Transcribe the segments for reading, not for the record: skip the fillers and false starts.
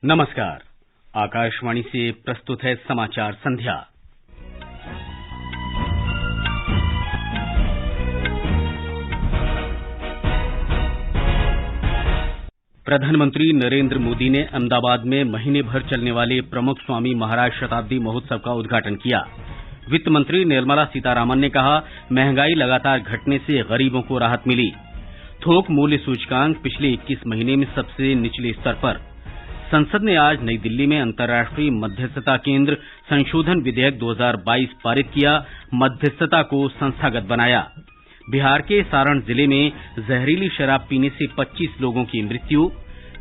नमस्कार। आकाशवाणी से प्रस्तुत है समाचार संध्या। प्रधानमंत्री नरेंद्र मोदी ने अहमदाबाद में महीने भर चलने वाले प्रमुख स्वामी महाराज शताब्दी महोत्सव का उद्घाटन किया। वित्त मंत्री निर्मला सीतारामन ने कहा, महंगाई लगातार घटने से गरीबों को राहत मिली। थोक मूल्य सूचकांक पिछले 21 महीने में सबसे निचले स्तर पर। संसद ने आज नई दिल्ली में अंतर्राष्ट्रीय मध्यस्थता केंद्र संशोधन विधेयक 2022 पारित किया, मध्यस्थता को संस्थागत बनाया। बिहार के सारण जिले में जहरीली शराब पीने से 25 लोगों की मृत्यु।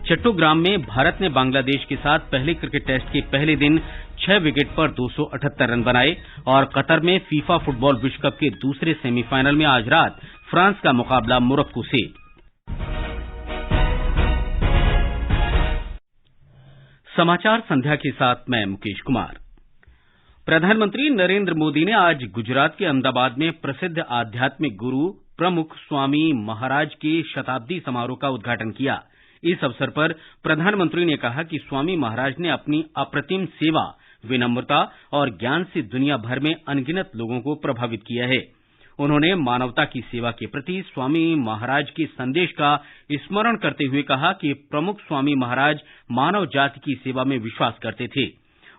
चट्टोग्राम में भारत ने बांग्लादेश के साथ पहले क्रिकेट टेस्ट के पहले दिन 6 विकेट पर 278 रन बनाए। और कतर में फीफा फुटबॉल विश्व कप के दूसरे सेमीफाइनल में आज रात फ्रांस का मुकाबला मोरक्को से। समाचार संध्या के साथ मैं मुकेश कुमार। प्रधानमंत्री नरेंद्र मोदी ने आज गुजरात के अहमदाबाद में प्रसिद्ध आध्यात्मिक गुरु प्रमुख स्वामी महाराज के शताब्दी समारोह का उद्घाटन किया। इस अवसर पर प्रधानमंत्री ने कहा कि स्वामी महाराज ने अपनी अप्रतिम सेवा, विनम्रता और ज्ञान से दुनिया भर में अनगिनत लोगों को प्रभावित किया है। उन्होंने मानवता की सेवा के प्रति स्वामी महाराज के संदेश का स्मरण करते हुए कहा कि प्रमुख स्वामी महाराज मानव जाति की सेवा में विश्वास करते थे।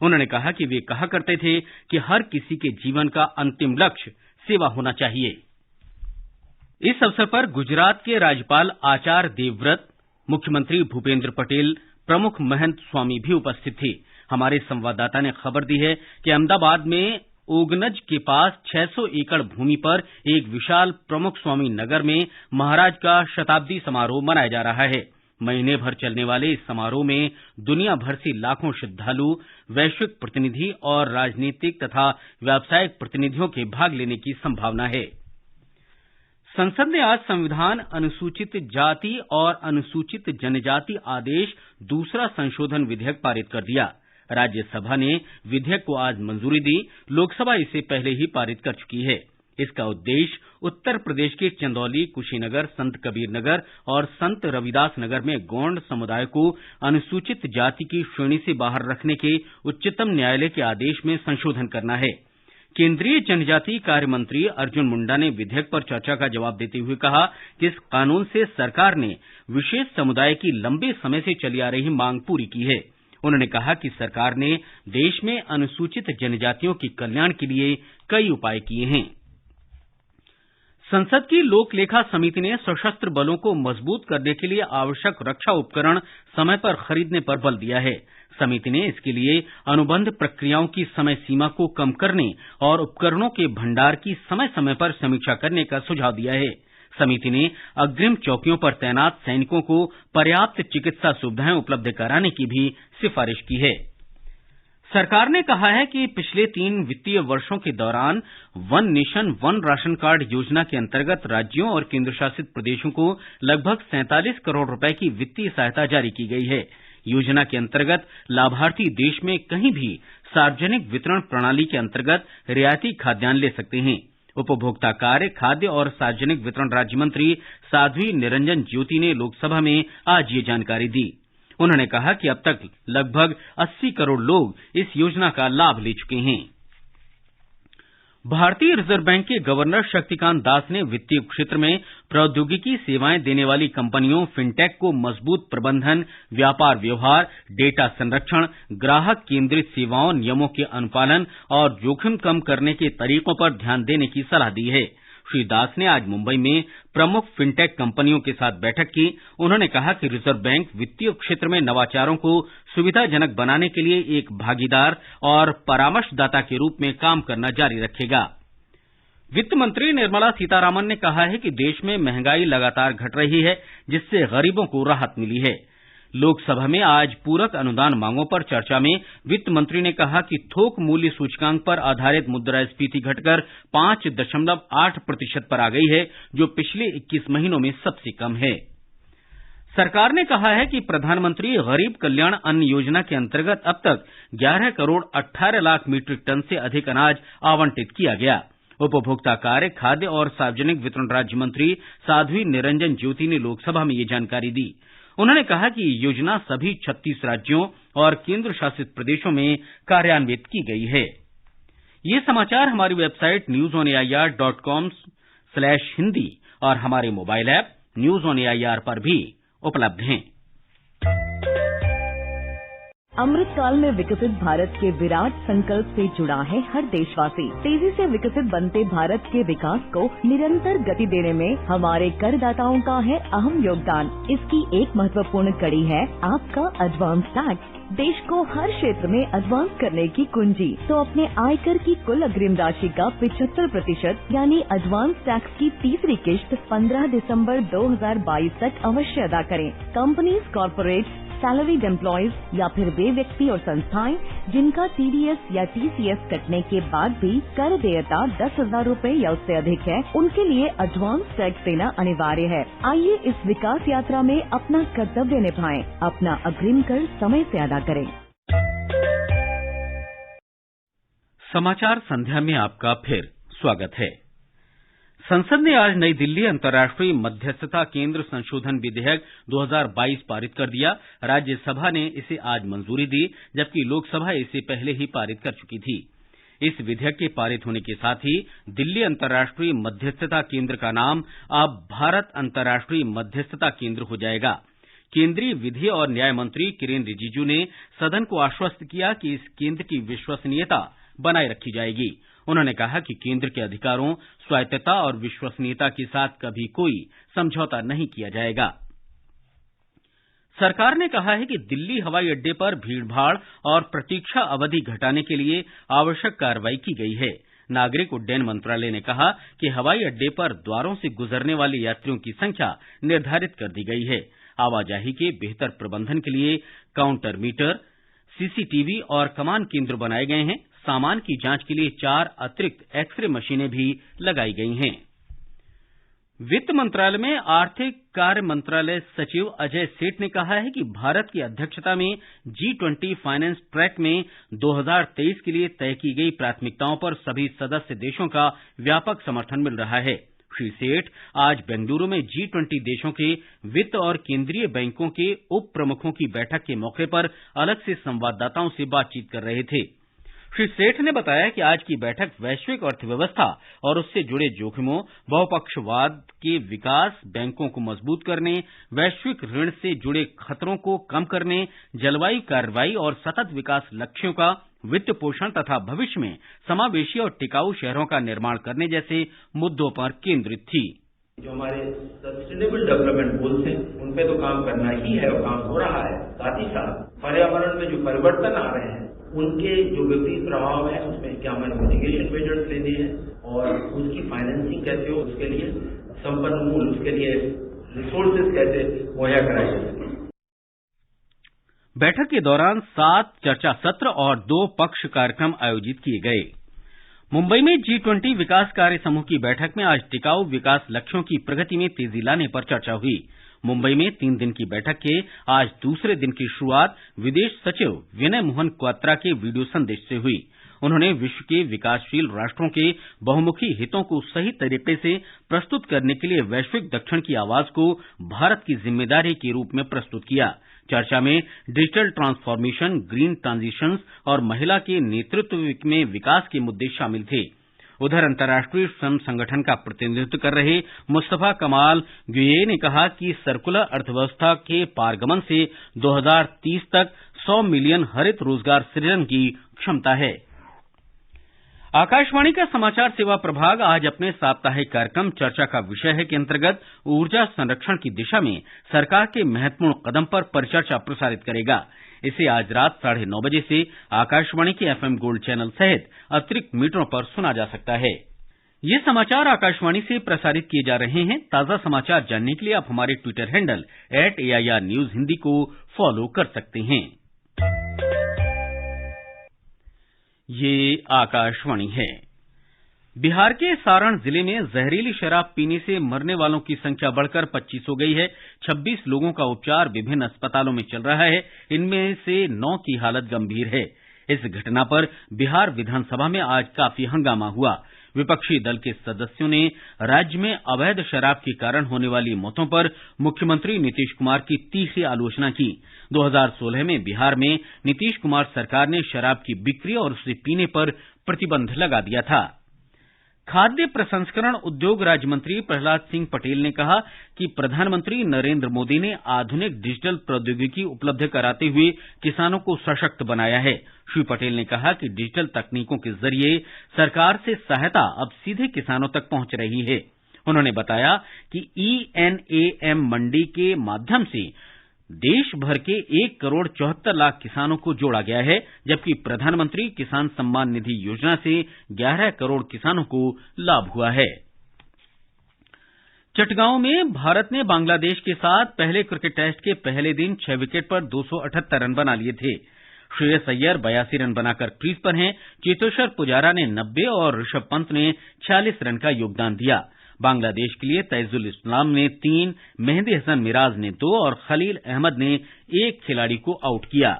उन्होंने कहा कि वे कहा करते थे कि हर किसी के जीवन का अंतिम लक्ष्य सेवा होना चाहिए। इस अवसर पर गुजरात के राज्यपाल आचार्य देवव्रत, मुख्यमंत्री भूपेंद्र पटेल, प्रमुख महंत स्वामी भी उपस्थित थे। हमारे संवाददाता ने खबर दी है कि अहमदाबाद में ओगनज के पास 600 एकड़ भूमि पर एक विशाल प्रमुख स्वामी नगर में महाराज का शताब्दी समारोह मनाया जा रहा है। महीने भर चलने वाले इस समारोह में दुनिया भर से लाखों श्रद्धालु, वैश्विक प्रतिनिधि और राजनीतिक तथा व्यावसायिक प्रतिनिधियों के भाग लेने की संभावना है। संसद ने आज संविधान अनुसूचित जाति और अनुसूचित जनजाति आदेश दूसरा संशोधन विधेयक पारित कर दिया। राज्यसभा ने विधेयक को आज मंजूरी दी। लोकसभा इसे पहले ही पारित कर चुकी है। इसका उद्देश्य उत्तर प्रदेश के चंदौली, कुशीनगर, संत कबीर नगर और संत रविदास नगर में गौंड समुदाय को अनुसूचित जाति की श्रेणी से बाहर रखने के उच्चतम न्यायालय के आदेश में संशोधन करना है। केंद्रीय जनजातीय कार्य मंत्री अर्जुन मुंडा ने विधेयक पर चर्चा का जवाब देते हुए कहा कि इस कानून से सरकार ने विशेष समुदाय की लंबे समय से चली आ रही मांग पूरी की है। उन्होंने कहा कि सरकार ने देश में अनुसूचित जनजातियों के कल्याण के लिए कई उपाय किए हैं। संसद की लोक लेखा समिति ने सशस्त्र बलों को मजबूत करने के लिए आवश्यक रक्षा उपकरण समय पर खरीदने पर बल दिया है। समिति ने इसके लिए अनुबंध प्रक्रियाओं की समय सीमा को कम करने और उपकरणों के भंडार की समय समय पर समीक्षा करने का सुझाव दिया है। समिति ने अग्रिम चौकियों पर तैनात सैनिकों को पर्याप्त चिकित्सा सुविधाएं उपलब्ध कराने की भी सिफारिश की है। सरकार ने कहा है कि पिछले 3 वित्तीय वर्षों के दौरान one nation one ration card योजना के अंतर्गत राज्यों और केंद्रशासित प्रदेशों को लगभग 47 करोड़ रुपए की वित्तीय सहायता जारी की गई है। योजना के अंतर्गत लाभार्थी देश में कहीं भी सार्वजनिक वितरण प्रणाली के अंतर्गत रियायती खाद्यान्न ले सकते हैं। उपभोक्ता कार्य, खाद्य और सार्वजनिक वितरण राज्य मंत्री साध्वी निरंजन ज्योति ने लोकसभा में आज ये जानकारी दी। उन्होंने कहा कि अब तक लगभग 80 करोड़ लोग इस योजना का लाभ ले चुके हैं। भारतीय रिजर्व बैंक के गवर्नर शक्तिकांत दास ने वित्तीय क्षेत्र में प्रौद्योगिकी सेवाएं देने वाली कंपनियों फिनटेक को मजबूत प्रबंधन, व्यापार व्यवहार, डेटा संरक्षण, ग्राहक केंद्रित सेवाओं, नियमों के अनुपालन और जोखिम कम करने के तरीकों पर ध्यान देने की सलाह दी है। श्री दास ने आज मुंबई में प्रमुख फिनटेक कंपनियों के साथ बैठक की। उन्होंने कहा कि रिजर्व बैंक वित्तीय क्षेत्र में नवाचारों को सुविधाजनक बनाने के लिए एक भागीदार और परामर्शदाता के रूप में काम करना जारी रखेगा। वित्त मंत्री निर्मला सीतारामन ने कहा है कि देश में महंगाई लगातार घट रही है, जिससे गरीबों को राहत मिली है। लोकसभा में आज पूरक अनुदान मांगों पर चर्चा में वित्त मंत्री ने कहा कि थोक मूल्य सूचकांक पर आधारित मुद्रास्फीति घटकर 5.8% पर आ गई है, जो पिछले 21 महीनों में सबसे कम है। सरकार ने कहा है कि प्रधानमंत्री गरीब कल्याण अन्न योजना के अंतर्गत अब तक 11 करोड़ 18 लाख मीट्रिक टन से अधिक अनाज आवंटित किया गया। उपभोक्ता कार्य, खाद्य और सार्वजनिक वितरण राज्य मंत्री साध्वी निरंजन ज्योति ने लोकसभा में ये जानकारी दी। उन्होंने कहा कि ये योजना सभी 36 राज्यों और केंद्र शासित प्रदेशों में कार्यान्वित की गई है। ये समाचार हमारी वेबसाइट newsonair.com/hindi और हमारे mobile app news on AIR पर भी उपलब्ध हैं। अमृतकाल में विकसित भारत के विराट संकल्प से जुड़ा है हर देशवासी। तेजी से विकसित बनते भारत के विकास को निरंतर गति देने में हमारे करदाताओं का है अहम योगदान। इसकी एक महत्वपूर्ण कड़ी है आपका एडवांस टैक्स। देश को हर क्षेत्र में एडवांस करने की कुंजी। तो अपने आयकर की कुल अग्रिम राशि का 75% यानी एडवांस टैक्स की तीसरी किश्त 15 दिसंबर 2022 तक अवश्य अदा करें। कंपनीज, कॉर्पोरेट, सैलरीड एम्प्लॉयज या फिर वे व्यक्ति और संस्थाएं जिनका टीडीएस या टीसीएस कटने के बाद भी कर देयता 10,000 रूपए या उससे अधिक है, उनके लिए एडवांस टैक्स देना अनिवार्य है। आइए इस विकास यात्रा में अपना कर्तव्य निभाएं, अपना अग्रिम कर समय से अदा करें। समाचार संध्या में आपका फिर स्वागत है। संसद ने आज नई दिल्ली अंतर्राष्ट्रीय मध्यस्थता केंद्र संशोधन विधेयक 2022 पारित कर दिया। राज्यसभा ने इसे आज मंजूरी दी, जबकि लोकसभा इसे पहले ही पारित कर चुकी थी। इस विधेयक के पारित होने के साथ ही दिल्ली अंतर्राष्ट्रीय मध्यस्थता केंद्र का नाम अब भारत अंतर्राष्ट्रीय मध्यस्थता केंद्र हो जाएगा। केंद्रीय विधि और न्याय मंत्री किरेन रिजिजू ने सदन को आश्वस्त किया कि इस केंद्र की विश्वसनीयता बनाए रखी जाएगी। उन्होंने कहा कि केंद्र के अधिकारों, स्वायत्तता और विश्वसनीयता के साथ कभी कोई समझौता नहीं किया जाएगा। सरकार ने कहा है कि दिल्ली हवाई अड्डे पर भीड़भाड़ और प्रतीक्षा अवधि घटाने के लिए आवश्यक कार्रवाई की गई है। नागरिक उड्डयन मंत्रालय ने कहा कि हवाई अड्डे पर द्वारों से गुजरने वाले यात्रियों की संख्या निर्धारित कर दी गई है। आवाजाही के बेहतर प्रबंधन के लिए काउंटर मीटर, सीसीटीवी और कमान केंद्र बनाए गए हैं। सामान की जांच के लिए 4 अतिरिक्त एक्सरे मशीनें भी लगाई गई हैं। वित्त मंत्रालय में आर्थिक कार्य मंत्रालय सचिव अजय सेठ ने कहा है कि भारत की अध्यक्षता में G20 फाइनेंस ट्रैक में 2023 के लिए तय की गई प्राथमिकताओं पर सभी सदस्य देशों का व्यापक समर्थन मिल रहा है। श्री सेठ आज बेंगलुरु में G20 देशों के वित्त और केंद्रीय बैंकों के उप प्रमुखों की बैठक के मौके पर अलग से संवाददाताओं से बातचीत कर रहे थे। श्री सेठ ने बताया कि आज की बैठक वैश्विक अर्थव्यवस्था और उससे जुड़े जोखिमों, बहुपक्षवाद के विकास, बैंकों को मजबूत करने, वैश्विक ऋण से जुड़े खतरों को कम करने, जलवायु कार्रवाई और सतत विकास लक्ष्यों का वित्त पोषण तथा भविष्य में समावेशी और टिकाऊ शहरों का निर्माण करने जैसे मुद्दों पर केंद्रित थी। जो हमारे सस्टेनेबल डेवलपमेंट गोल्स हैं, उन पे तो काम करना ही है और काम हो रहा है। साथ ही साथ पर्यावरण में जो परिवर्तन आ रहे हैं, उनके जो विपरीत प्रभाव है, उसमें क्या हमें मिटिगेशन मेजर्स लेने हैं और उसकी फाइनेंसिंग कैसे हो, उसके लिए संपन्न मूल, उसके लिए रिसोर्सेज कैसे मुहैया कराए जा सके। बैठक के दौरान 7 चर्चा सत्र और 2 पक्ष कार्यक्रम आयोजित किए गए। मुंबई में G20 विकास कार्य समूह की बैठक में आज टिकाऊ विकास लक्ष्यों की प्रगति में तेजी लाने पर चर्चा हुई। मुंबई में 3 दिन की बैठक के आज दूसरे दिन की शुरुआत विदेश सचिव विनय मोहन क्वात्रा के वीडियो संदेश से हुई। उन्होंने विश्व के विकासशील राष्ट्रों के बहुमुखी हितों को सही तरीके से प्रस्तुत करने के लिए वैश्विक दक्षिण की आवाज को भारत की जिम्मेदारी के रूप में प्रस्तुत किया। चर्चा में डिजिटल ट्रांसफॉर्मेशन, ग्रीन ट्रांजिशंस और महिला के नेतृत्व में विकास के मुद्दे शामिल थे। उधर अंतर्राष्ट्रीय श्रम संगठन का प्रतिनिधित्व कर रहे मुस्तफा कमाल गुये ने कहा कि सर्कुलर अर्थव्यवस्था के पारगमन से 2030 तक 100 मिलियन हरित रोजगार सृजन की क्षमता है। आकाशवाणी का समाचार सेवा प्रभाग आज अपने साप्ताहिक कार्यक्रम चर्चा का विषय है के अंतर्गत ऊर्जा संरक्षण की दिशा में सरकार के महत्वपूर्ण कदम पर परिचर्चा प्रसारित करेगा। इसे आज रात 9:30 बजे से आकाशवाणी के FM गोल्ड चैनल सहित अतिरिक्त मीटरों पर सुना जा सकता है। ये समाचार आकाशवाणी से प्रसारित किए जा रहे हैं। ताजा समाचार जानने के लिए आप हमारे Twitter handle @AIR News Hindi को फॉलो कर सकते हैं। ये आकाशवाणी है। बिहार के सारण जिले में जहरीली शराब पीने से मरने वालों की संख्या बढ़कर 25 हो गई है। 26 लोगों का उपचार विभिन्न अस्पतालों में चल रहा है। इनमें से 9 की हालत गंभीर है। इस घटना पर बिहार विधानसभा में आज काफी हंगामा हुआ। विपक्षी दल के सदस्यों ने राज्य में अवैध शराब के कारण होने वाली मौतों पर मुख्यमंत्री नीतीश कुमार की तीखी आलोचना की। 2016 में बिहार में नीतीश कुमार सरकार ने शराब की बिक्री और उसे पीने पर प्रतिबंध लगा दिया था। खाद्य प्रसंस्करण उद्योग राज्य मंत्री प्रहलाद सिंह पटेल ने कहा कि प्रधानमंत्री नरेंद्र मोदी ने आधुनिक डिजिटल प्रौद्योगिकी उपलब्ध कराते हुए किसानों को सशक्त बनाया है। श्री पटेल ने कहा कि डिजिटल तकनीकों के जरिए सरकार से सहायता अब सीधे किसानों तक पहुंच रही है। उन्होंने बताया कि ENAM मंडी के माध्यम से देश भर के 1,74,00,000 किसानों को जोड़ा गया है, जबकि प्रधानमंत्री किसान सम्मान निधि योजना से 11 करोड़ किसानों को लाभ हुआ है। चटगांव में भारत ने बांग्लादेश के साथ पहले क्रिकेट टेस्ट के पहले दिन 6 विकेट पर 278 रन बना लिए थे। श्रेयस अय्यर 82 रन बनाकर क्रीज पर हैं। चेतेश्वर पुजारा ने 90 और ऋषभ पंत ने 46 रन का योगदान दिया। बांग्लादेश के लिए तैजुल इस्लाम ने 3, मेहंदी हसन मिराज ने 2 और खलील अहमद ने 1 खिलाड़ी को आउट किया।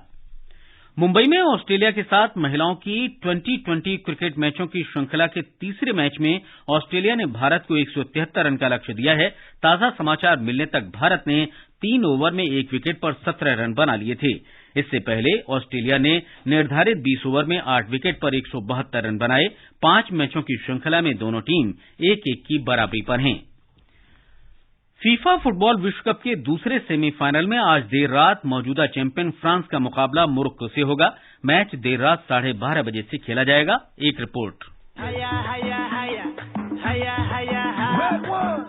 मुंबई में ऑस्ट्रेलिया के साथ महिलाओं की 20-20 क्रिकेट मैचों की श्रृंखला के तीसरे मैच में ऑस्ट्रेलिया ने भारत को 173 रन का लक्ष्य दिया है। ताजा समाचार मिलने तक भारत ने 3 ओवर में 1 विकेट पर 17 रन बना लिए थे। इससे पहले ऑस्ट्रेलिया ने निर्धारित 20 ओवर में 8 विकेट पर 172 रन बनाए। 5 मैचों की श्रृंखला में दोनों टीम 1-1 की बराबरी पर हैं। फीफा फुटबॉल विश्व कप के दूसरे सेमीफाइनल में आज देर रात मौजूदा चैंपियन फ्रांस का मुकाबला मोरक्को से होगा। मैच देर रात 12:30 बजे से खेला जाएगा। एक रिपोर्ट।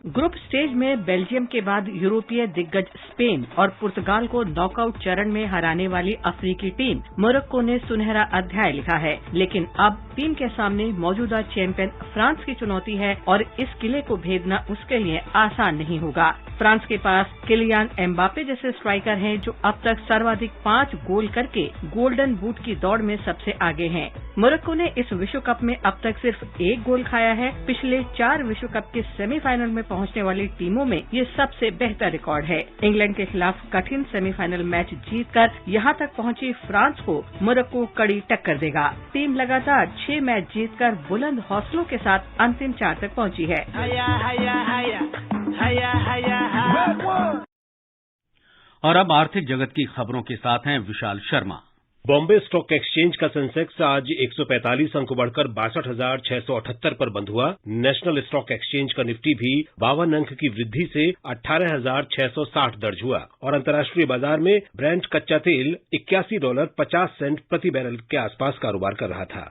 ग्रुप स्टेज में बेल्जियम के बाद यूरोपीय दिग्गज स्पेन और पुर्तगाल को नॉकआउट चरण में हराने वाली अफ्रीकी टीम मोरक्को ने सुनहरा अध्याय लिखा है, लेकिन अब टीम के सामने मौजूदा चैंपियन फ्रांस की चुनौती है और इस किले को भेदना उसके लिए आसान नहीं होगा। फ्रांस के पास किलियान एम्बापे जैसे स्ट्राइकर हैं जो अब तक सर्वाधिक 5 गोल करके गोल्डन बूट की दौड़ में सबसे आगे हैं। मोरक्को ने इस विश्व कप में अब तक सिर्फ 1 गोल खाया है। पिछले 4 विश्व कप के सेमीफाइनल में पहुंचने वाली टीमों में ये सबसे बेहतर रिकॉर्ड है। इंग्लैंड के खिलाफ कठिन सेमीफाइनल मैच जीतकर यहां तक पहुंची फ्रांस को मोरक्को कड़ी टक्कर देगा। टीम लगातार 6 मैच जीतकर बुलंद हौसलों के साथ अंतिम 4 तक पहुंची है। और अब आर्थिक जगत की खबरों के साथ हैं विशाल शर्मा। बॉम्बे स्टॉक एक्सचेंज का सेंसेक्स आज 145 अंक बढ़कर 62,678 पर बंद हुआ। नेशनल स्टॉक एक्सचेंज का निफ्टी भी 52 अंक की वृद्धि से 18,660 दर्ज हुआ और अंतर्राष्ट्रीय बाजार में ब्रेंट कच्चा तेल $81.50 प्रति बैरल के आसपास कारोबार कर रहा था।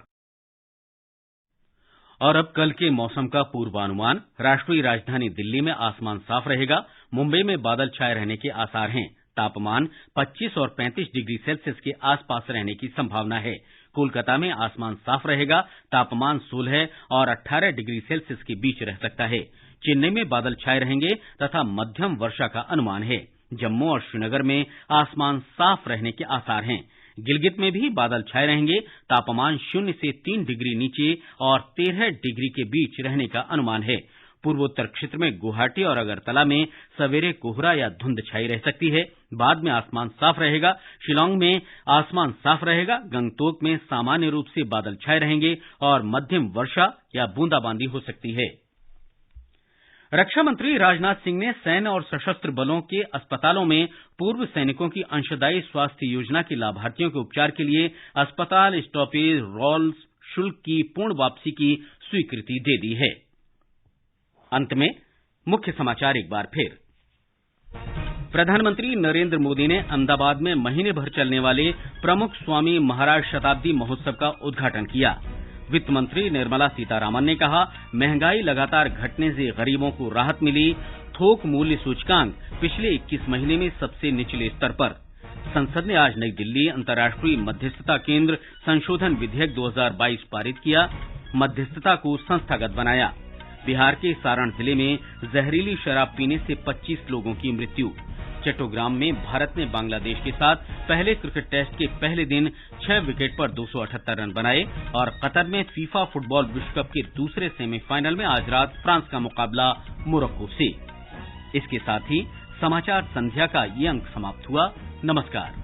और अब कल के मौसम का पूर्वानुमान। राष्ट्रीय राजधानी दिल्ली में आसमान साफ रहेगा। मुंबई में बादल छाए रहने के आसार हैं। तापमान 25 और 35 डिग्री सेल्सियस के आसपास रहने की संभावना है। कोलकाता में आसमान साफ रहेगा। तापमान 16 और 18 डिग्री सेल्सियस के बीच रह सकता है। चेन्नई में बादल छाए रहेंगे तथा मध्यम वर्षा का अनुमान है। जम्मू और श्रीनगर में आसमान साफ रहने के आसार हैं। गिलगित में भी बादल छाए रहेंगे। तापमान 0 से 3 डिग्री नीचे और 13 डिग्री के बीच रहने का अनुमान है। पूर्वोत्तर क्षेत्र में गुवाहाटी और अगरतला में सवेरे कोहरा या धुंध छाई रह सकती है। बाद में आसमान साफ रहेगा। शिलांग में आसमान साफ रहेगा। गंगटोक में सामान्य रूप से बादल छाए रहेंगे और मध्यम वर्षा या बूंदाबांदी हो सकती है। रक्षा मंत्री राजनाथ सिंह ने सैन्य और सशस्त्र बलों के अस्पतालों में पूर्व सैनिकों की अंशदायी स्वास्थ्य योजना के लाभार्थियों के उपचार के लिए अस्पताल स्टॉपेज रोल शुल्क की पूर्ण वापसी की स्वीकृति दे दी है। अंत में मुख्य समाचार एक बार फिर। प्रधानमंत्री नरेंद्र मोदी ने अहमदाबाद में महीने भर चलने वाले प्रमुख स्वामी महाराज शताब्दी महोत्सव का उद्घाटन किया। वित्त मंत्री निर्मला सीतारामन ने कहा, महंगाई लगातार घटने से गरीबों को राहत मिली। थोक मूल्य सूचकांक पिछले 21 महीने में सबसे निचले स्तर पर। संसद ने आज नई दिल्ली अंतर्राष्ट्रीय मध्यस्थता केंद्र संशोधन विधेयक 2022 पारित किया। मध्यस्थता को संस्थागत बनाया। बिहार के सारण जिले में जहरीली शराब पीने से 25 लोगों की मृत्यु। चट्टोग्राम में भारत ने बांग्लादेश के साथ पहले क्रिकेट टेस्ट के पहले दिन 6 विकेट पर 278 रन बनाए। और कतर में फीफा फुटबॉल विश्व कप के दूसरे सेमीफाइनल में आज रात फ्रांस का मुकाबला मोरक्को से। इसके साथ ही समाचार संध्या का ये अंक समाप्त हुआ। नमस्कार।